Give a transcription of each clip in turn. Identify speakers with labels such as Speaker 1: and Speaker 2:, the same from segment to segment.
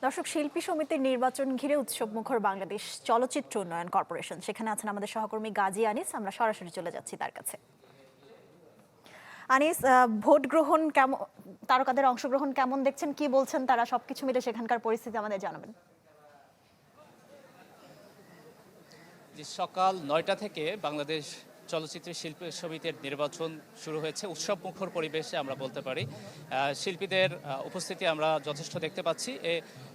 Speaker 1: দর্শক, শিল্পী সমিতির নির্বাচন ঘিরে উৎসবমুখর বাংলাদেশ চলচ্চিত্র উন্নয়ন কর্পোরেশন। সেখানে আছেন আমাদের সহকর্মী গাজী আনিস। আমরা সরাসরি চলে যাচ্ছি তার কাছে। আনিস, ভোট গ্রহণ কেমন, তারকাদের অংশগ্রহণ কেমন দেখছেন, কি বলছেন তারা, সবকিছু মিলে সেখানকার পরিস্থিতি আমাদের জানাবেন।
Speaker 2: সকাল ৯টা থেকে বাংলাদেশ চলচ্চিত্র শিল্পী সমিতির নির্বাচন শুরু হয়েছে। উৎসব মুখর পরিবেশে আমরা বলতে পারি। শিল্পীদের উপস্থিতি আমরা যথেষ্ট দেখতে পাচ্ছি।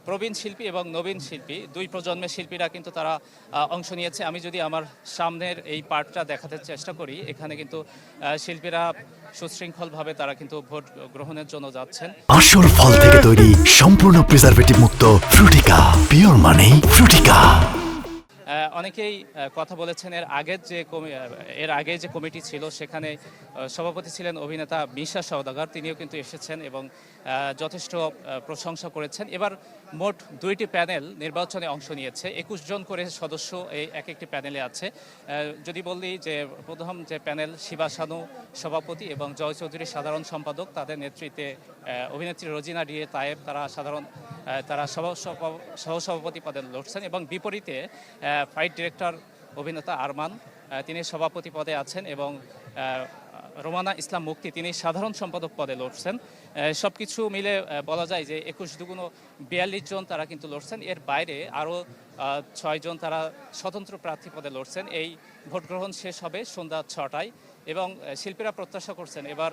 Speaker 2: প্রবীণ শিল্পী এবং নবীন শিল্পী, দুই প্রজন্মের শিল্পীরা কিন্তু তারা অংশ নিয়েছে। আমি যদি আমার সামনের এই পার্টটা দেখাতে চেষ্টা করি, এখানে কিন্তু শিল্পীরা সুশৃঙ্খলভাবে তারা কিন্তু ভোট গ্রহণের জন্য যাচ্ছেন।
Speaker 3: আসল ফল থেকে তৈরি, সম্পূর্ণ প্রিজারভেটিভ মুক্ত ফ্রুটিকা, পিওর মানে ফ্রুটিকা।
Speaker 2: অনেকেই কথা বলেছেন এর আগে যে কমিটি ছিল সেখানে সভাপতি ছিলেন অভিনেতা মিশা সওদাগর, তিনিও কিন্তু এসেছেন এবং যথেষ্ট প্রশংসা করেছেন। এবার মোট 2টি প্যানেল নির্বাচনে অংশ নিয়েছে। 21 জন করে সদস্য এই এক একটি প্যানেলে আছে। যদি বলি যে প্রথম যে প্যানেল, শিবা শানু সভাপতি এবং জয় চৌধুরী সাধারণ সম্পাদক, তাদের নেতৃত্বে অভিনেত্রী রোজিনা ডিএ তায়েব তারা সহসভাপতি পদে লড়ছেন এবং বিপরীতে ফাইট ডিরেক্টর অভিনেতা আরমান, তিনি সভাপতি পদে আছেন এবং রোমানা ইসলাম মুক্তি, তিনি সাধারণ সম্পাদক পদে লড়ছেন। সব কিছু মিলে বলা যায় যে 21 দুগুণ 42 জন তারা কিন্তু লড়ছেন। এর বাইরে আরও 6 জন তারা স্বতন্ত্র প্রার্থী পদে লড়ছেন। এই ভোট গ্রহণ শেষ হবে সন্ধ্যা 6টায় এবং শিল্পীরা প্রত্যাশা করছেন এবার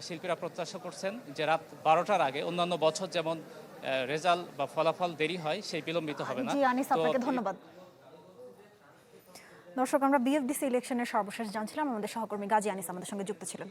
Speaker 2: শিল্পীরা প্রত্যাশা করছেন যে রাত 12টার আগে, অন্যান্য বছর যেমন রেজাল্ট বা ফলাফল দেরি হয়, সেই বিলম্বিত হবে না।
Speaker 1: জি আনিস, আপনাকে ধন্যবাদ। দর্শক, আমরা বিএফডিসি ইলেকশনের সর্বশেষ জানছিলাম। আমাদের সহকর্মী গাজী আনিস আমাদের সঙ্গে যুক্ত ছিলেন।